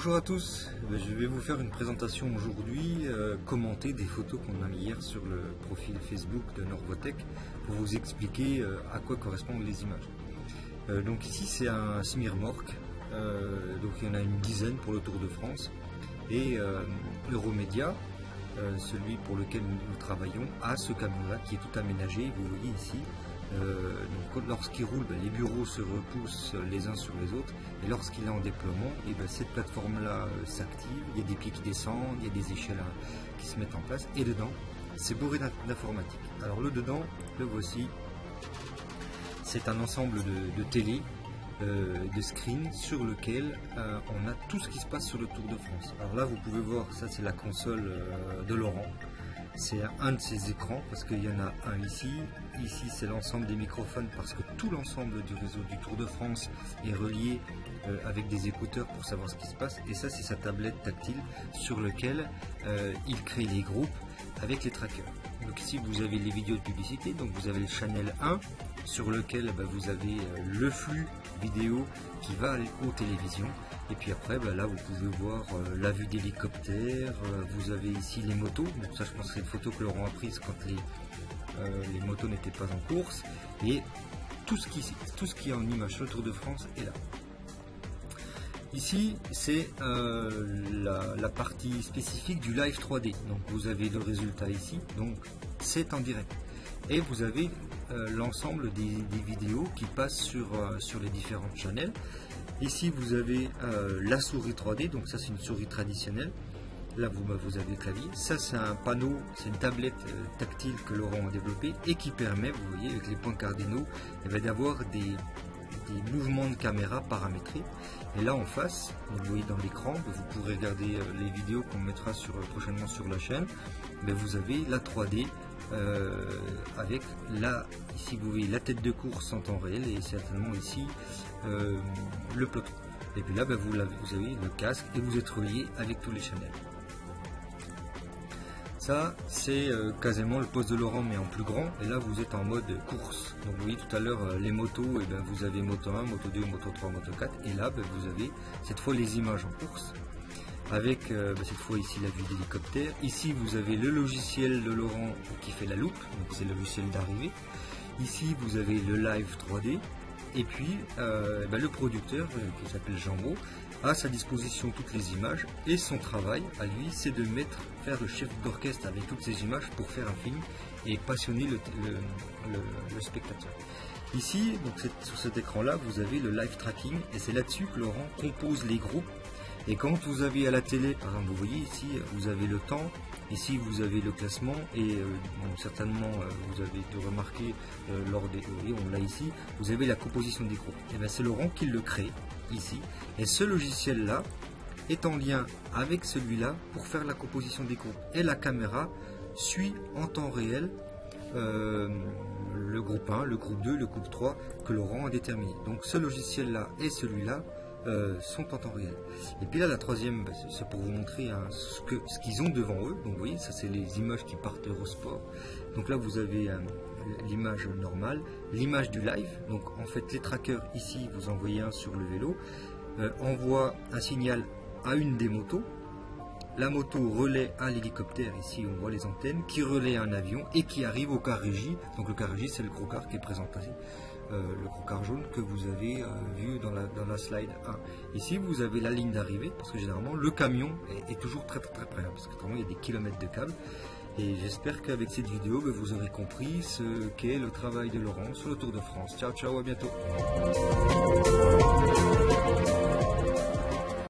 Bonjour à tous, je vais vous faire une présentation aujourd'hui, commenter des photos qu'on a mis hier sur le profil Facebook de Norvotech pour vous expliquer à quoi correspondent les images. Donc ici c'est un semi-remorque, donc il y en a une dizaine pour le Tour de France et Euromédia, celui pour lequel nous travaillons, a ce camion là qui est tout aménagé, vous voyez ici. Donc lorsqu'il roule, les bureaux se repoussent les uns sur les autres, et lorsqu'il est en déploiement, cette plateforme là s'active, il y a des pieds qui descendent, il y a des échelles qui se mettent en place, et dedans c'est bourré d'informatique. Alors le dedans, le voici, c'est un ensemble de télé, de screens sur lequel on a tout ce qui se passe sur le Tour de France. Alors là vous pouvez voir, ça c'est la console de Laurent. C'est un de ces écrans parce qu'il y en a un ici. Ici c'est l'ensemble des microphones parce que tout l'ensemble du réseau du Tour de France est relié avec des écouteurs pour savoir ce qui se passe. Et ça c'est sa tablette tactile sur lequel il crée les groupes avec les trackers. Donc ici vous avez les vidéos de publicité, donc vous avez le channel 1 sur lequel vous avez le flux vidéo qui va aux télévisions. Et puis après là vous pouvez voir la vue d'hélicoptère, vous avez ici les motos, donc ça je pense que c'est une photo que Laurent a prise quand les motos n'étaient pas en course, et tout ce qui est en image sur le Tour de France est là. Ici c'est la partie spécifique du live 3D, donc vous avez le résultat ici, donc c'est en direct, et vous avez l'ensemble des vidéos qui passent sur les différentes channels. Ici vous avez la souris 3D, donc ça c'est une souris traditionnelle. Là vous avez le clavier. Ça c'est un panneau, c'est une tablette tactile que Laurent a développée et qui permet, vous voyez avec les points cardinaux, d'avoir des mouvements de caméra paramétrés. Et là en face, vous voyez dans l'écran, vous pourrez regarder les vidéos qu'on mettra prochainement sur la chaîne. Vous avez la 3D avec ici vous voyez la tête de course en temps réel et certainement ici le peloton. Et puis là vous avez le casque et vous êtes relié avec tous les channels. Ça c'est quasiment le poste de Laurent mais en plus grand, et là vous êtes en mode course. Donc vous voyez tout à l'heure les motos, vous avez moto 1, moto 2, moto 3, moto 4, et là vous avez cette fois les images en course avec cette fois ici la vue d'hélicoptère. Ici vous avez le logiciel de Laurent qui fait la loupe, donc c'est le logiciel d'arrivée. Ici vous avez le live 3D, et puis le producteur qui s'appelle Jean-Mo a à sa disposition toutes les images, et son travail à lui c'est de faire le chef d'orchestre avec toutes ces images pour faire un film et passionner le spectateur. Ici donc sur cet écran là vous avez le live tracking, et c'est là-dessus que Laurent compose les groupes. Et quand vous avez à la télé, par exemple, vous voyez ici, vous avez le temps, ici vous avez le classement, et certainement vous avez dû remarquer lors des, vous voyez, on l'a ici, vous avez la composition des groupes. Et bien c'est Laurent qui le crée ici, et ce logiciel là est en lien avec celui-là pour faire la composition des groupes. Et la caméra suit en temps réel le groupe 1, le groupe 2, le groupe 3 que Laurent a déterminé. Donc ce logiciel là et celui-là sont en temps réel. Et puis là la troisième, c'est pour vous montrer ce qu'ils ont devant eux. Donc vous voyez, ça c'est les images qui partent Eurosport. Donc là vous avez l'image normale, l'image du live. Donc en fait les trackers ici, vous envoyez un sur le vélo, envoie un signal à une des motos. La moto relaie à l'hélicoptère, ici on voit les antennes, qui relaie un avion et qui arrive au car régie. Donc le car régie c'est le gros car qui est présenté, le gros car jaune que vous avez vu dans la slide 1. Ici vous avez la ligne d'arrivée, parce que généralement le camion est toujours très près, parce que il y a des kilomètres de câbles. Et j'espère qu'avec cette vidéo vous aurez compris ce qu'est le travail de Laurent sur le Tour de France. Ciao ciao, à bientôt.